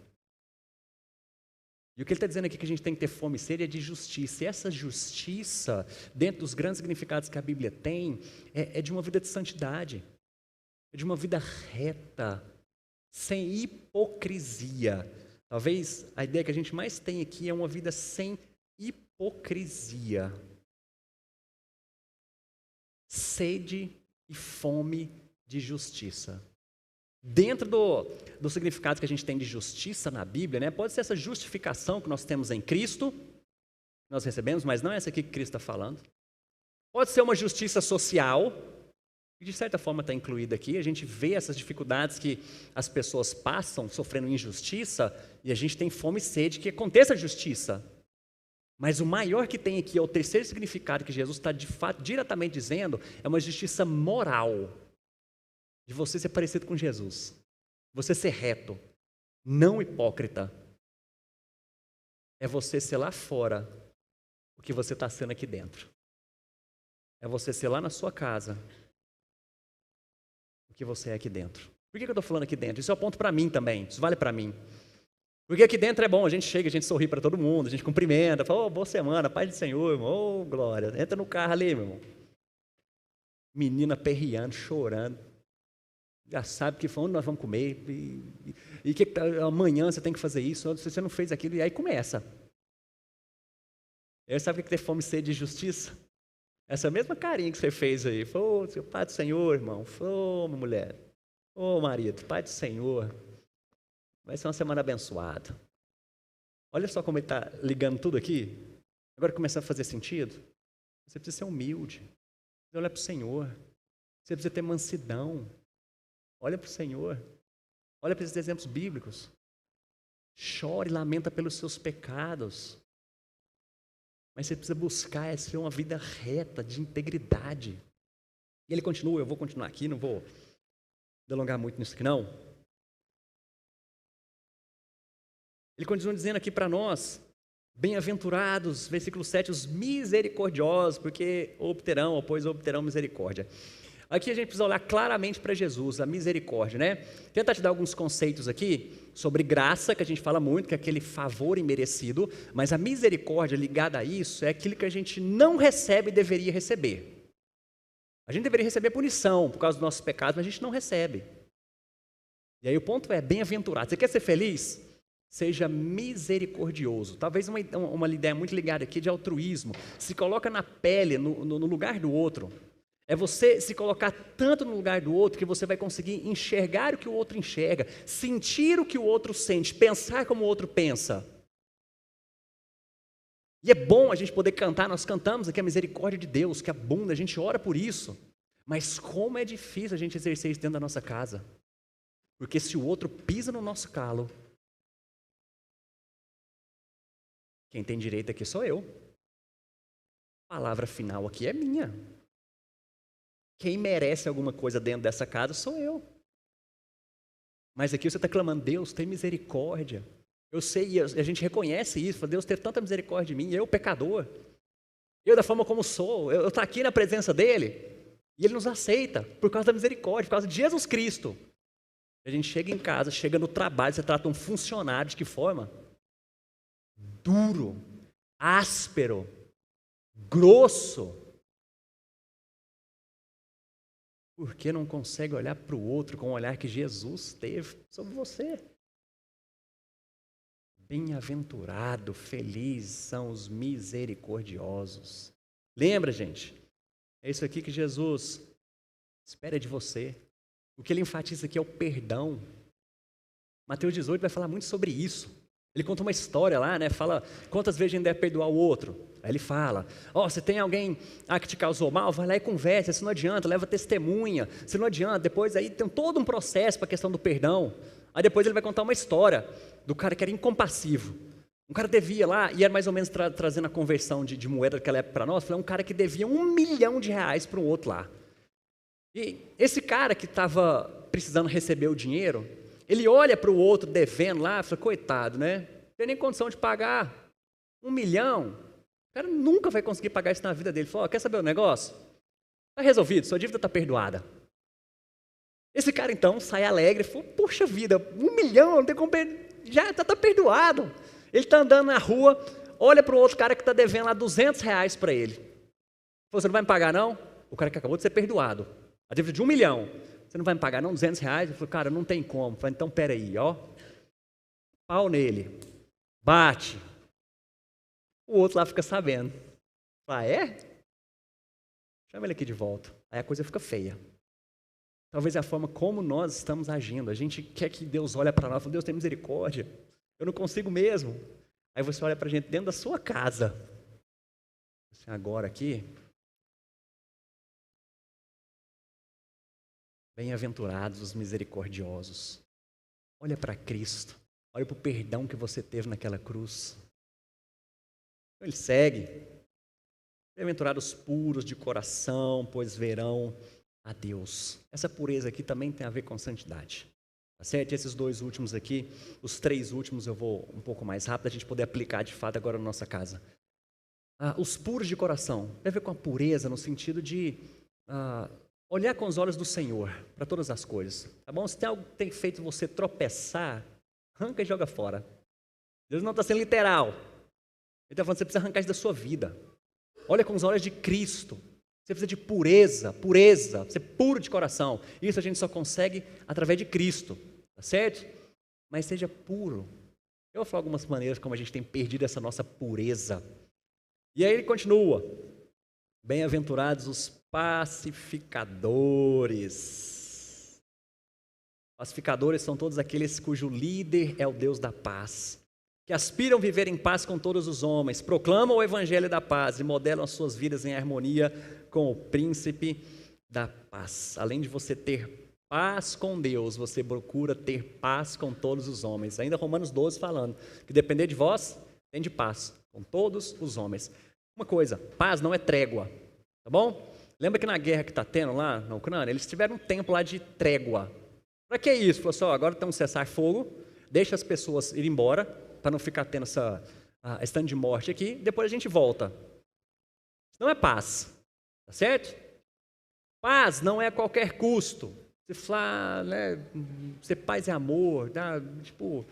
S1: E o que ele está dizendo aqui que a gente tem que ter fome e sede é de justiça. E essa justiça, dentro dos grandes significados que a Bíblia tem, é de uma vida de santidade. É de uma vida reta, sem hipocrisia. Talvez a ideia que a gente mais tem aqui é uma vida sem hipocrisia. Sede e fome de justiça. Dentro do significado que a gente tem de justiça na Bíblia, né, pode ser essa justificação que nós temos em Cristo, que nós recebemos, mas não é essa aqui que Cristo está falando. Pode ser uma justiça social, que de certa forma está incluída aqui. A gente vê essas dificuldades que as pessoas passam sofrendo injustiça e a gente tem fome e sede que aconteça justiça. Mas o maior que tem aqui, é o terceiro significado que Jesus está de fato diretamente dizendo, é uma justiça moral. De você ser parecido com Jesus. Você ser reto, não hipócrita. É você ser lá fora o que você está sendo aqui dentro. É você ser lá na sua casa o que você é aqui dentro. Por que eu estou falando aqui dentro? Isso é um ponto para mim também, isso vale para mim. Porque aqui dentro é bom, a gente chega, a gente sorri para todo mundo, a gente cumprimenta, fala, boa semana, paz do Senhor, irmão, glória. Entra no carro ali, meu irmão. Menina perreando, chorando. Já sabe que onde nós vamos comer, e que amanhã você tem que fazer isso, se você não fez aquilo, e aí começa. Aí sabe o que é ter fome e sede de justiça? Essa mesma carinha que você fez aí, ô, seu Pai do Senhor, irmão, ô, mulher, ô, marido, Pai do Senhor, vai ser uma semana abençoada. Olha só como ele está ligando tudo aqui, agora começa a fazer sentido. Você precisa ser humilde, precisa olhar para o Senhor, você precisa ter mansidão. Olha para o Senhor. Olha para esses exemplos bíblicos. Chore e lamenta pelos seus pecados. Mas você precisa buscar ser uma vida reta, de integridade. E ele continua, eu vou continuar aqui, não vou delongar muito nisso aqui não. Ele continua dizendo aqui para nós, bem-aventurados, versículo 7, os misericordiosos, porque pois obterão misericórdia. Aqui a gente precisa olhar claramente para Jesus, a misericórdia, né? Tentar te dar alguns conceitos aqui sobre graça, que a gente fala muito, que é aquele favor imerecido, mas a misericórdia ligada a isso é aquilo que a gente não recebe e deveria receber. A gente deveria receber punição por causa dos nossos pecados, mas a gente não recebe. E aí o ponto é, bem-aventurado. Você quer ser feliz? Seja misericordioso. Talvez uma ideia muito ligada aqui de altruísmo. Se coloca na pele, no lugar do outro. É você se colocar tanto no lugar do outro que você vai conseguir enxergar o que o outro enxerga, sentir o que o outro sente, pensar como o outro pensa. E é bom a gente poder cantar, nós cantamos aqui a misericórdia de Deus, que abunda, a gente ora por isso. Mas como é difícil a gente exercer isso dentro da nossa casa. Porque se o outro pisa no nosso calo, quem tem direito aqui sou eu. A palavra final aqui é minha. Quem merece alguma coisa dentro dessa casa sou eu. Mas aqui você está clamando, Deus, tem misericórdia. Eu sei, e a gente reconhece isso, Deus ter tanta misericórdia de mim, eu pecador. Eu, da forma como sou, eu estou aqui na presença dele, e ele nos aceita, por causa da misericórdia, por causa de Jesus Cristo. A gente chega em casa, chega no trabalho, você trata um funcionário de que forma? Duro, áspero, grosso. Porque não consegue olhar para o outro com o olhar que Jesus teve sobre você. Bem-aventurado, feliz são os misericordiosos. Lembra, gente? É isso aqui que Jesus espera de você. O que ele enfatiza aqui é o perdão. Mateus 18 vai falar muito sobre isso. Ele conta uma história lá, né? Fala quantas vezes a gente deve perdoar o outro. Aí ele fala, se tem alguém que te causou mal, vai lá e conversa, se não adianta, leva testemunha, se não adianta, depois aí tem todo um processo para a questão do perdão. Aí depois ele vai contar uma história do cara que era incompassivo. Um cara devia lá, e era mais ou menos trazendo a conversão de moeda daquela época para nós, foi um cara que devia R$1 milhão para um outro lá. E esse cara que estava precisando receber o dinheiro, ele olha para o outro devendo lá e fala, coitado, né? Não tem nem condição de pagar R$1 milhão. O cara nunca vai conseguir pagar isso na vida dele. Ele falou, quer saber o negócio? Está resolvido, sua dívida está perdoada. Esse cara então sai alegre e falou, poxa vida, R$1 milhão, não tem como já está perdoado. Ele está andando na rua, olha para o outro cara que está devendo lá R$200 para ele. Ele falou, você não vai me pagar não? O cara que acabou de ser perdoado. A dívida de R$1 milhão. Você não vai me pagar não? R$200? Ele falou, cara, não tem como. Eu falei, então peraí, pau nele, bate. O outro lá fica sabendo. Fala, é? Chama ele aqui de volta. Aí a coisa fica feia. Talvez é a forma como nós estamos agindo. A gente quer que Deus olhe para nós e fala, Deus tem misericórdia. Eu não consigo mesmo. Aí você olha para a gente dentro da sua casa. Assim, agora aqui, bem-aventurados os misericordiosos. Olha para Cristo. Olha para o perdão que você teve naquela cruz. Ele segue. Bem-aventurados os puros de coração, pois verão a Deus. Essa pureza aqui também tem a ver com santidade. Tá certo? E esses dois últimos aqui, os três últimos eu vou um pouco mais rápido, a gente poder aplicar de fato agora na nossa casa. Os puros de coração, tem a ver com a pureza no sentido de olhar com os olhos do Senhor para todas as coisas. Tá bom? Se tem algo que tem feito você tropeçar, arranca e joga fora. Deus não está sendo literal. Ele está falando que você precisa arrancar isso da sua vida. Olha com os olhos de Cristo. Você precisa de pureza, ser puro de coração. Isso a gente só consegue através de Cristo, tá certo? Mas seja puro. Eu vou falar algumas maneiras como a gente tem perdido essa nossa pureza. E aí ele continua. Bem-aventurados os pacificadores. Pacificadores são todos aqueles cujo líder é o Deus da paz, que aspiram a viver em paz com todos os homens, proclamam o evangelho da paz e modelam as suas vidas em harmonia com o príncipe da paz. Além de você ter paz com Deus, você procura ter paz com todos os homens. Ainda Romanos 12 falando que depender de vós, tem de paz com todos os homens. Uma coisa, paz não é trégua, tá bom? Lembra que na guerra que está tendo lá na Ucrânia, eles tiveram um tempo lá de trégua. Para que isso? Falou assim, agora tem um cessar-fogo, deixa as pessoas ir embora, para não ficar tendo essa estando de morte aqui, depois a gente volta. Isso não é paz, tá certo? Paz não é a qualquer custo. Você fala, né, ser paz é amor, tá? Tipo,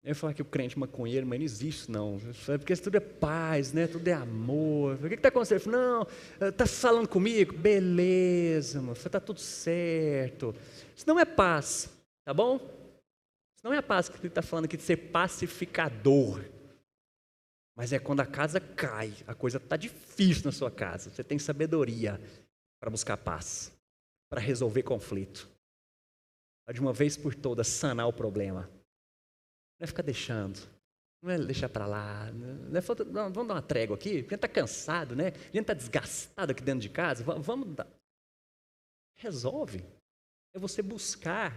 S1: eu ia falar que o crente maconheiro, mas não existe isso não, porque isso tudo é paz, né? Tudo é amor. O que está acontecendo? Eu falo, não, está falando comigo? Beleza, mano, está tudo certo. Isso não é paz, tá bom? Não é a paz que ele está falando aqui de ser pacificador. Mas é quando a casa cai, a coisa está difícil na sua casa. Você tem sabedoria para buscar paz, para resolver conflito. Para de uma vez por todas sanar o problema. Não é ficar deixando, não é deixar para lá. Não é, vamos dar uma trégua aqui, porque a gente está cansado, né? A gente está desgastado aqui dentro de casa. Vamos dar. Resolve. É você buscar.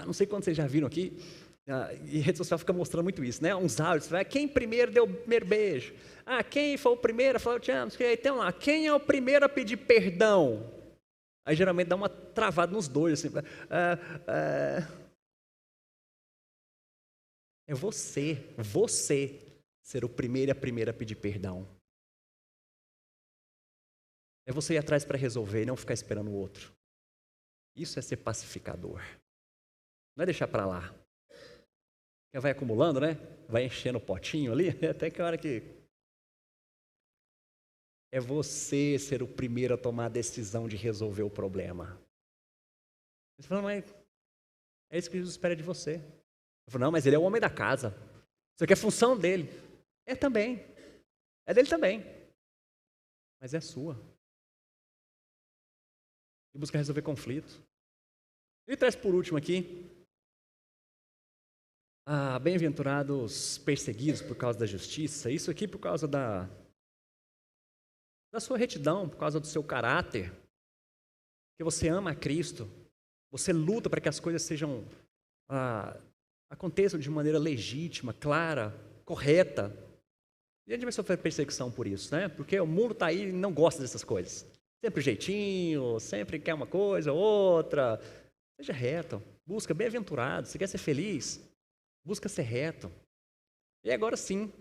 S1: Não sei quando vocês já viram aqui, e rede social fica mostrando muito isso, né? Uns áudios, quem primeiro deu o primeiro beijo? Quem foi o primeiro a falar, eu te amo? Aí tem lá, quem é o primeiro a pedir perdão? Aí geralmente dá uma travada nos dois, assim. É você. ser o primeiro e a primeira a pedir perdão. É você ir atrás para resolver e não ficar esperando o outro. Isso é ser pacificador. Não é deixar para lá. Porque vai acumulando, né? Vai enchendo o potinho ali, até que a hora que... É você ser o primeiro a tomar a decisão de resolver o problema. Você fala, mas é isso que Jesus espera de você. Eu falo, não, mas ele é o homem da casa. Isso aqui é função dele. É também. É dele também. Mas é sua. E busca resolver conflito. E traz por último aqui. Bem-aventurados perseguidos por causa da justiça. Isso aqui por causa da sua retidão, por causa do seu caráter. Que você ama a Cristo. Você luta para que as coisas aconteçam de maneira legítima, clara, correta. E a gente vai sofrer perseguição por isso, né? Porque o mundo está aí e não gosta dessas coisas. Sempre jeitinho, sempre quer uma coisa, outra. Seja reto, busca bem-aventurado. Se quer ser feliz, busca ser reto. E agora sim,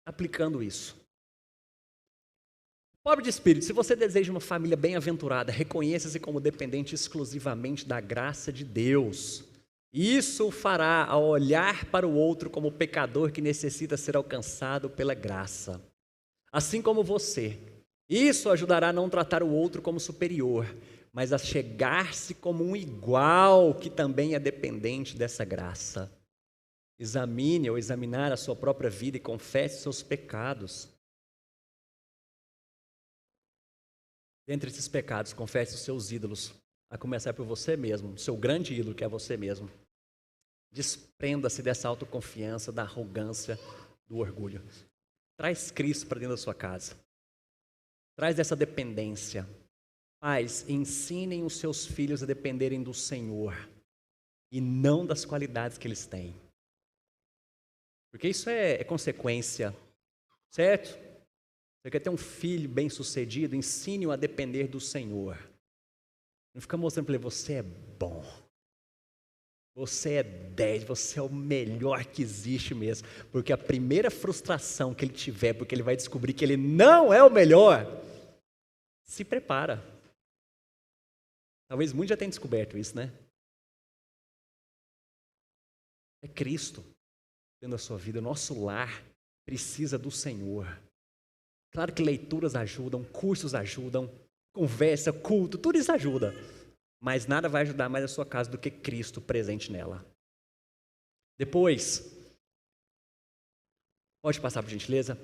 S1: aplicando isso. Pobre de espírito, se você deseja uma família bem-aventurada, reconheça-se como dependente exclusivamente da graça de Deus. Isso o fará ao olhar para o outro como pecador que necessita ser alcançado pela graça. Assim como você. Isso ajudará a não tratar o outro como superior, mas a chegar-se como um igual que também é dependente dessa graça. Examine ou examinar a sua própria vida e confesse seus pecados. Dentre esses pecados, confesse os seus ídolos, a começar por você mesmo, seu grande ídolo que é você mesmo. Desprenda-se dessa autoconfiança, da arrogância, do orgulho. Traz Cristo para dentro da sua casa. Traz essa dependência. Pais, ensinem os seus filhos a dependerem do Senhor e não das qualidades que eles têm. Porque isso é consequência, certo? Você quer ter um filho bem-sucedido, ensine-o a depender do Senhor. Não fica mostrando para ele, você é bom. Você é 10, você é o melhor que existe mesmo. Porque a primeira frustração que ele tiver, porque ele vai descobrir que ele não é o melhor, se prepara. Talvez muitos já tenham descoberto isso, né? É Cristo dentro da sua vida. O nosso lar precisa do Senhor. Claro que leituras ajudam, cursos ajudam, conversa, culto, tudo isso ajuda. Mas nada vai ajudar mais a sua casa do que Cristo presente nela. Depois, pode passar por gentileza?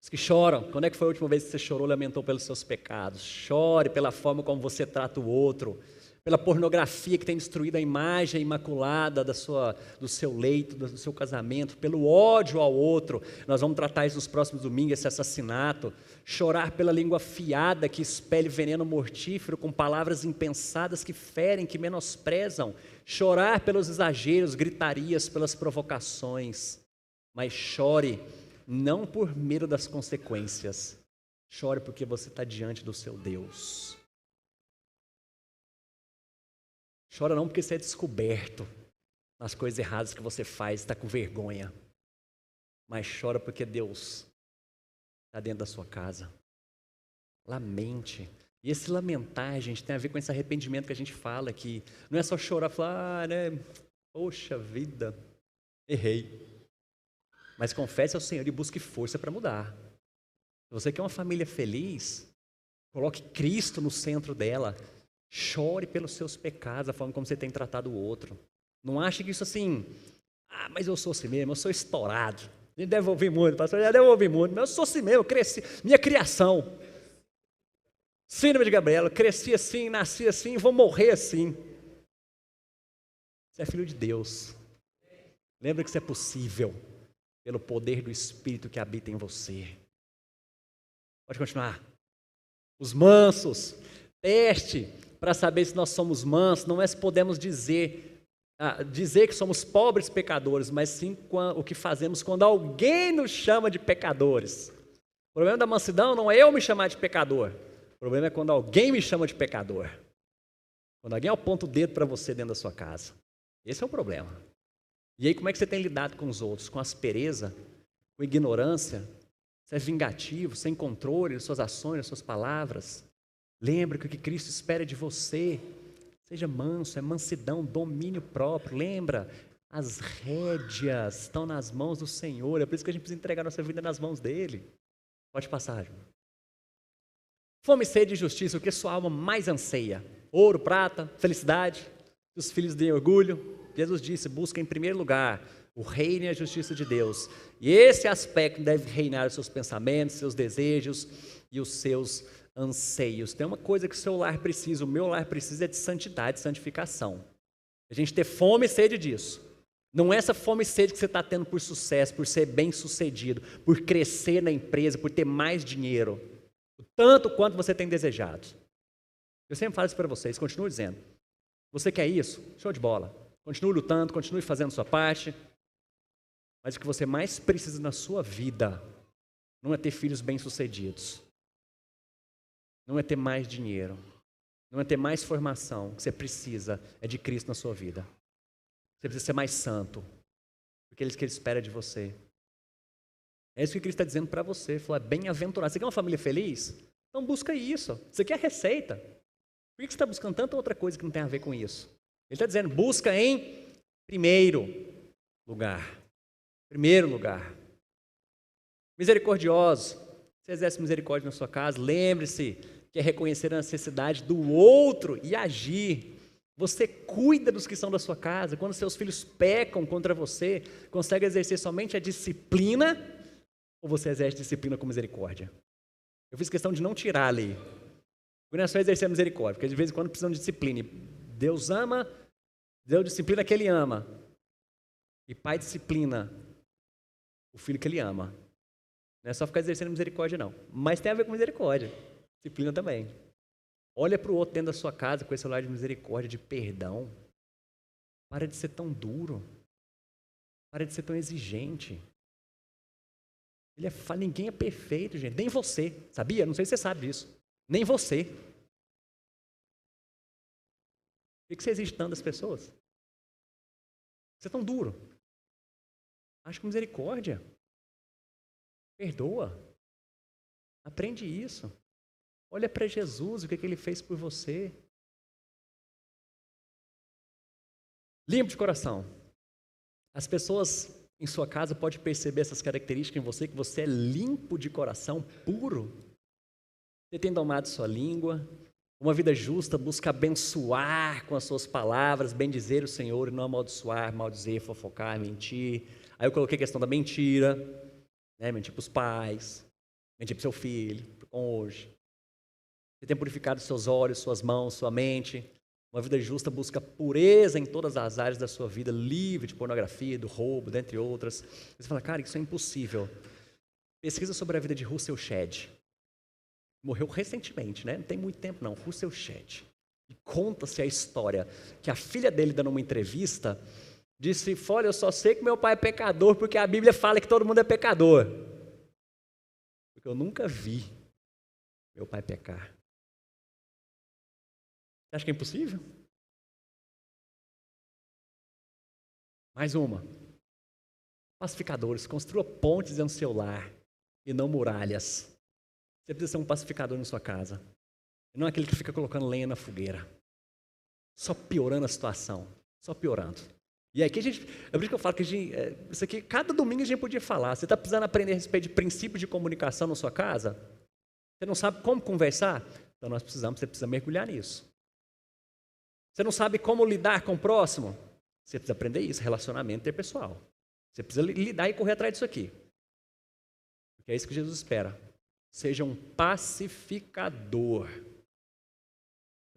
S1: Os que choram, quando é que foi a última vez que você chorou, lamentou pelos seus pecados? Chore pela forma como você trata o outro, pela pornografia que tem destruído a imagem imaculada do seu leito, do seu casamento, pelo ódio ao outro. Nós vamos tratar isso nos próximos domingos, esse assassinato. Chorar pela língua afiada que expele veneno mortífero com palavras impensadas que ferem, que menosprezam. Chorar pelos exageros, gritarias, pelas provocações. Mas chore não por medo das consequências. Chore porque você está diante do seu Deus. Chora não porque você é descoberto nas coisas erradas que você faz, está com vergonha. Mas chora porque Deus está dentro da sua casa. Lamente. E esse lamentar, gente, tem a ver com esse arrependimento que a gente fala aqui. Não é só chorar e falar, né? Poxa vida, errei. Mas confesse ao Senhor e busque força para mudar. Se você quer uma família feliz, coloque Cristo no centro dela. Chore pelos seus pecados, a forma como você tem tratado o outro. Não ache que isso assim, mas eu sou assim mesmo, eu sou estourado. A gente deve ouvir muito, pastor, já deve ouvir muito, mas eu sou assim mesmo, eu cresci, minha criação. Síndrome de Gabriela, eu cresci assim, nasci assim, vou morrer assim. Você é filho de Deus. Lembra que isso é possível, pelo poder do Espírito que habita em você. Pode continuar. Os mansos, teste para saber se nós somos mansos, não é se podemos dizer que somos pobres pecadores, mas sim o que fazemos quando alguém nos chama de pecadores. O problema da mansidão não é eu me chamar de pecador, o problema é quando alguém me chama de pecador. Quando alguém aponta o dedo para você dentro da sua casa. Esse é o problema. E aí como é que você tem lidado com os outros? Com aspereza? com ignorância, você é vingativo, sem controle das suas ações, das suas palavras. Lembre que o que Cristo espera de você, seja manso, é mansidão, domínio próprio. Lembra, as rédeas estão nas mãos do Senhor, é por isso que a gente precisa entregar nossa vida nas mãos dEle. Pode passar, João. Fome e sede de justiça, o que sua alma mais anseia? Ouro, prata, felicidade, que os filhos deem orgulho. Jesus disse, busca em primeiro lugar o reino e a justiça de Deus. E esse aspecto deve reinar os seus pensamentos, seus desejos e os seus anseios. Tem uma coisa que o seu lar precisa, o meu lar precisa é de santidade, santificação. A gente ter fome e sede disso. Não é essa fome e sede que você está tendo por sucesso, por ser bem sucedido, por crescer na empresa, por ter mais dinheiro, o tanto quanto você tem desejado. Eu sempre falo isso para vocês, continuo dizendo. Você quer isso? Show de bola. Continue lutando, continue fazendo sua parte. Mas o que você mais precisa na sua vida não é ter filhos bem-sucedidos. Não é ter mais dinheiro. Não é ter mais formação. O que você precisa é de Cristo na sua vida. Você precisa ser mais santo. Porque é isso que Ele espera de você. É isso que Cristo está dizendo para você. Ele falou, é bem-aventurado. Você quer uma família feliz? Então busca isso. Você quer a receita. Por que você está buscando tanta outra coisa que não tem a ver com isso? Ele está dizendo, busca em primeiro lugar. Primeiro lugar. Misericordioso. Você exerce misericórdia na sua casa, lembre-se que é reconhecer a necessidade do outro e agir. Você cuida dos que são da sua casa. Quando seus filhos pecam contra você, consegue exercer somente a disciplina ou você exerce disciplina com misericórdia? Eu fiz questão de não tirar ali. Não é só exercer a misericórdia, porque de vez em quando precisam de disciplina. E Deus ama, Deus disciplina que Ele ama. E pai disciplina o filho que Ele ama. Não é só ficar exercendo misericórdia, não. Mas tem a ver com misericórdia. Disciplina também. Olha para o outro dentro da sua casa com esse olhar de misericórdia, de perdão. Para de ser tão duro. Para de ser tão exigente. Ninguém é perfeito, gente. Nem você. Sabia? Não sei se você sabe disso. Nem você. Por que você exige tanto das pessoas? Você é tão duro. Acho que misericórdia. Perdoa. Aprende isso. Olha para Jesus, o que Ele fez por você. Limpo de coração. As pessoas em sua casa podem perceber essas características em você, que você é limpo de coração, puro. Você tem domado sua língua. Uma vida justa busca abençoar com as suas palavras, bendizer o Senhor e não amaldiçoar, maldizer, fofocar, mentir. Aí eu coloquei a questão da mentira, né? Mentir para os pais, mentir para o seu filho, para o cônjuge. Você tem purificado seus olhos, suas mãos, sua mente. Uma vida justa busca pureza em todas as áreas da sua vida, livre de pornografia, do roubo, dentre outras. Você fala, cara, isso é impossível. Pesquisa sobre a vida de Russell Shedd. Morreu recentemente, né? Não tem muito tempo não, Russell Shedd. E conta-se a história que a filha dele, dando uma entrevista, disse, olha, eu só sei que meu pai é pecador porque a Bíblia fala que todo mundo é pecador. Porque eu nunca vi meu pai pecar. Você acha que é impossível? Mais uma. Pacificadores, construa pontes no seu lar e não muralhas. Você precisa ser um pacificador na sua casa. Não é aquele que fica colocando lenha na fogueira. Só piorando a situação. Só piorando. E aí que a gente, é por isso que eu falo que isso aqui, cada domingo a gente podia falar. Você está precisando aprender a respeito de princípios de comunicação na sua casa? Você não sabe como conversar? Então você precisa mergulhar nisso. Você não sabe como lidar com o próximo? Você precisa aprender isso, relacionamento interpessoal. Você precisa lidar e correr atrás disso aqui. Porque é isso que Jesus espera. Seja um pacificador.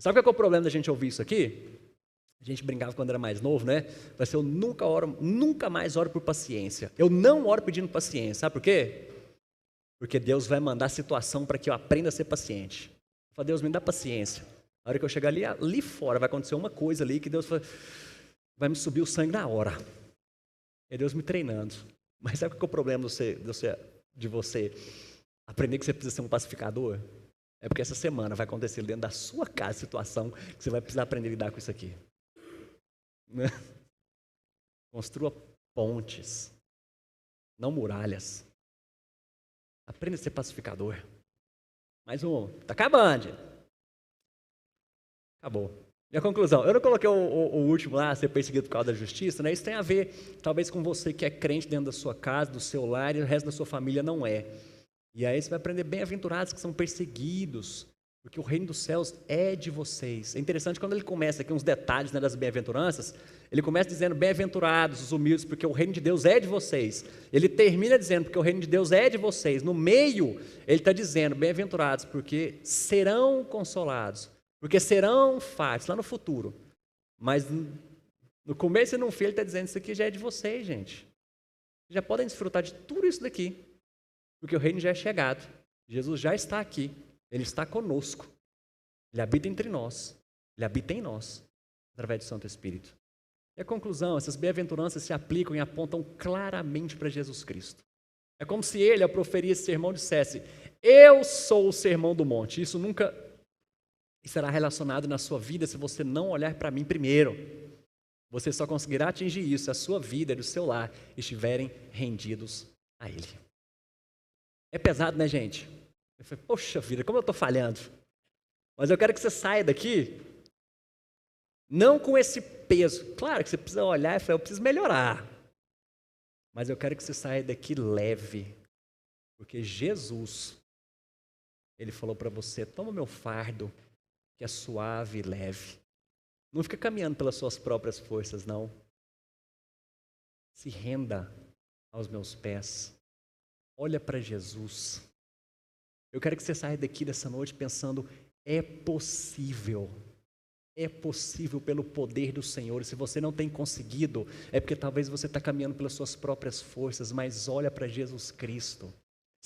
S1: Sabe qual é o problema da gente ouvir isso aqui? A gente brincava quando era mais novo, né? Vai ser, eu nunca mais oro por paciência. Eu não oro pedindo paciência. Sabe por quê? Porque Deus vai mandar situação para que eu aprenda a ser paciente. Eu falo, Deus, me dá paciência. A hora que eu chegar ali fora, vai acontecer uma coisa ali que Deus vai me subir o sangue na hora. É Deus me treinando. Mas sabe qual é o problema de você aprender que você precisa ser um pacificador? É porque essa semana vai acontecer dentro da sua casa situação que você vai precisar aprender a lidar com isso aqui. Construa pontes, não muralhas. Aprenda a ser pacificador. Mais um. Está acabando, gente. Acabou. E a conclusão, eu não coloquei o último lá, ser perseguido por causa da justiça, né? Isso tem a ver, talvez, com você que é crente dentro da sua casa, do seu lar, e o resto da sua família não é. E aí você vai aprender bem-aventurados que são perseguidos, porque o reino dos céus é de vocês. É interessante, quando ele começa aqui uns detalhes, né, das bem-aventuranças, ele começa dizendo, bem-aventurados os humildes, porque o reino de Deus é de vocês. Ele termina dizendo, porque o reino de Deus é de vocês. No meio, ele está dizendo, bem-aventurados, porque serão consolados. Porque serão fartos, lá no futuro. Mas no começo e no fim ele está dizendo, isso aqui já é de vocês, gente. Já podem desfrutar de tudo isso daqui. Porque o reino já é chegado. Jesus já está aqui. Ele está conosco. Ele habita entre nós. Ele habita em nós. Através do Santo Espírito. E a conclusão, essas bem-aventuranças se aplicam e apontam claramente para Jesus Cristo. É como se ele, ao proferir esse sermão, dissesse, eu sou o sermão do monte. Isso nunca será relacionado na sua vida se você não olhar para mim primeiro. Você só conseguirá atingir isso se a sua vida e o seu lar estiverem rendidos a Ele. É pesado, né, gente? Eu falei, poxa vida, como eu estou falhando. Mas eu quero que você saia daqui, não com esse peso. Claro que você precisa olhar e falar, eu preciso melhorar. Mas eu quero que você saia daqui leve. Porque Jesus, Ele falou para você, toma o meu fardo, que é suave e leve. Não fica caminhando pelas suas próprias forças, não. Se renda aos meus pés. Olha para Jesus. Eu quero que você saia daqui dessa noite pensando, é possível pelo poder do Senhor. E se você não tem conseguido, é porque talvez você está caminhando pelas suas próprias forças, mas olha para Jesus Cristo.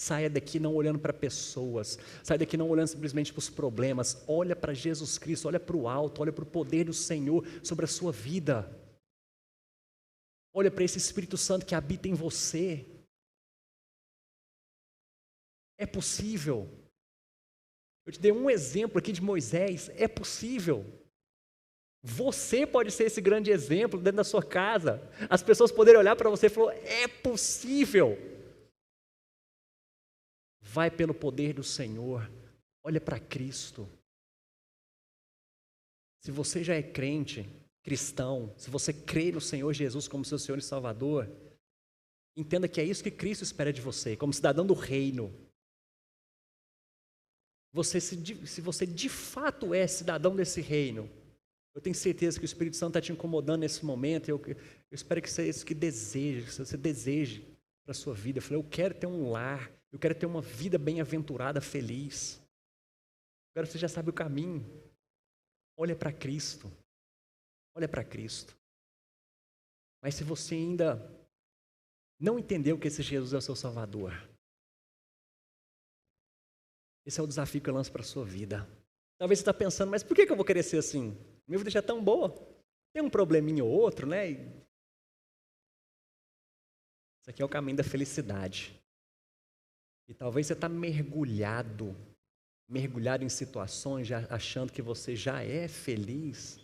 S1: Saia daqui não olhando para pessoas, saia daqui não olhando simplesmente para os problemas, olha para Jesus Cristo, olha para o alto, olha para o poder do Senhor sobre a sua vida. Olha para esse Espírito Santo que habita em você. É possível. Eu te dei um exemplo aqui de Moisés, é possível. Você pode ser esse grande exemplo dentro da sua casa. As pessoas poderem olhar para você e falar, é possível. Vai pelo poder do Senhor, olha para Cristo. Se você já é crente, cristão, se você crê no Senhor Jesus como seu Senhor e Salvador, entenda que é isso que Cristo espera de você, como cidadão do reino. Se você de fato é cidadão desse reino, eu tenho certeza que o Espírito Santo está te incomodando nesse momento, eu espero que seja isso que você deseje para a sua vida. Eu falei, eu quero ter um lar, eu quero ter uma vida bem-aventurada, feliz. Agora você já sabe o caminho. Olha para Cristo. Olha para Cristo. Mas se você ainda não entendeu que esse Jesus é o seu Salvador, esse é o desafio que eu lanço para a sua vida. Talvez você está pensando, mas por que eu vou querer ser assim? Minha vida já é tão boa. Tem um probleminha ou outro, né? Isso aqui é o caminho da felicidade. E talvez você está mergulhado em situações, já achando que você já é feliz.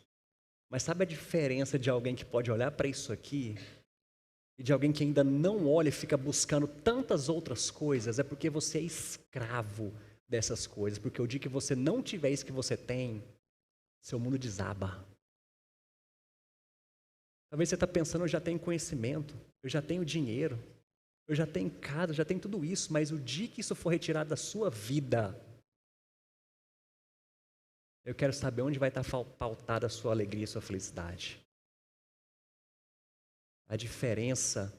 S1: Mas sabe a diferença de alguém que pode olhar para isso aqui e de alguém que ainda não olha e fica buscando tantas outras coisas? É porque você é escravo dessas coisas. Porque o dia que você não tiver isso que você tem, seu mundo desaba. Talvez você está pensando, eu já tenho conhecimento, eu já tenho dinheiro, eu já tenho casa, eu já tenho tudo isso, mas o dia que isso for retirado da sua vida, eu quero saber onde vai estar pautada a sua alegria e a sua felicidade. A diferença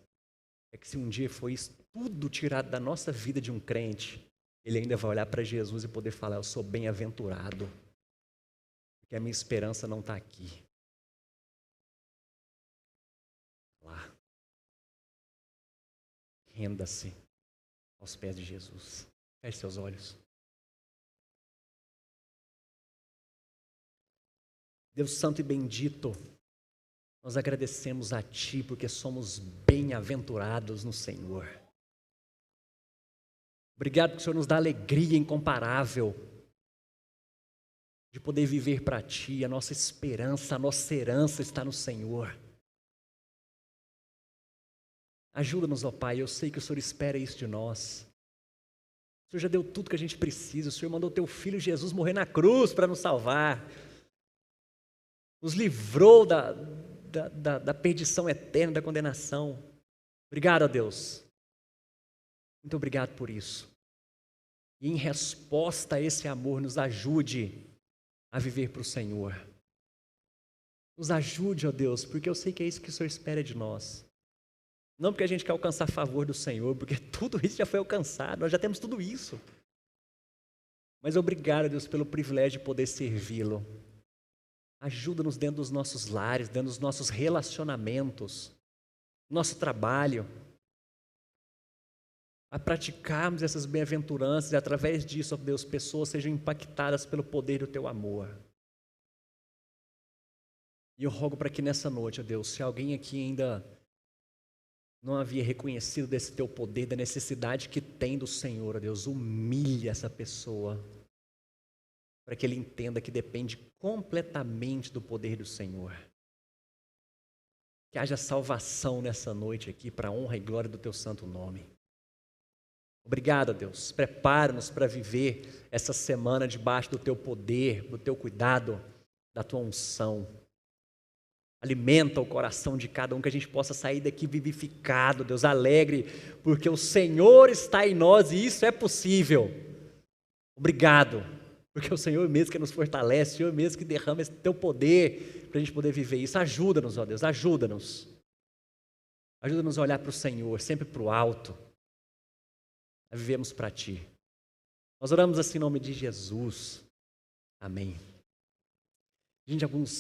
S1: é que se um dia for isso tudo tirado da nossa vida de um crente, ele ainda vai olhar para Jesus e poder falar, eu sou bem-aventurado, porque a minha esperança não está aqui. Lá. Renda-se aos pés de Jesus. Feche seus olhos. Deus santo e bendito, nós agradecemos a Ti porque somos bem-aventurados no Senhor. Obrigado porque o Senhor nos dá alegria incomparável de poder viver para Ti. A nossa esperança, a nossa herança está no Senhor. Ajuda-nos, ó Pai, eu sei que o Senhor espera isso de nós. O Senhor já deu tudo que a gente precisa. O Senhor mandou teu Filho Jesus morrer na cruz para nos salvar. Nos livrou da perdição eterna, da condenação. Obrigado a Deus. Muito obrigado por isso. E em resposta a esse amor, nos ajude a viver para o Senhor. Nos ajude, ó Deus, porque eu sei que é isso que o Senhor espera de nós. Não porque a gente quer alcançar favor do Senhor, porque tudo isso já foi alcançado, nós já temos tudo isso. Mas obrigado, Deus, pelo privilégio de poder servi-lo. Ajuda-nos dentro dos nossos lares, dentro dos nossos relacionamentos, nosso trabalho, a praticarmos essas bem-aventuranças e através disso, ó Deus, pessoas sejam impactadas pelo poder do Teu amor. E eu rogo para que nessa noite, ó Deus, se alguém aqui ainda não havia reconhecido desse Teu poder, da necessidade que tem do Senhor, ó Deus, humilhe essa pessoa, para que ele entenda que depende completamente do poder do Senhor. Que haja salvação nessa noite aqui, para a honra e glória do Teu santo nome. Obrigado, Deus. Prepara-nos para viver essa semana debaixo do Teu poder, do Teu cuidado, da Tua unção. Alimenta o coração de cada um, que a gente possa sair daqui vivificado, Deus, alegre, porque o Senhor está em nós e isso é possível. Obrigado, porque o Senhor mesmo que nos fortalece, o Senhor mesmo que derrama esse Teu poder para a gente poder viver isso. Ajuda-nos, ó Deus, ajuda-nos. Ajuda-nos a olhar para o Senhor, sempre para o alto, a vivermos para Ti. Nós oramos assim em nome de Jesus. Amém. Gente, alguns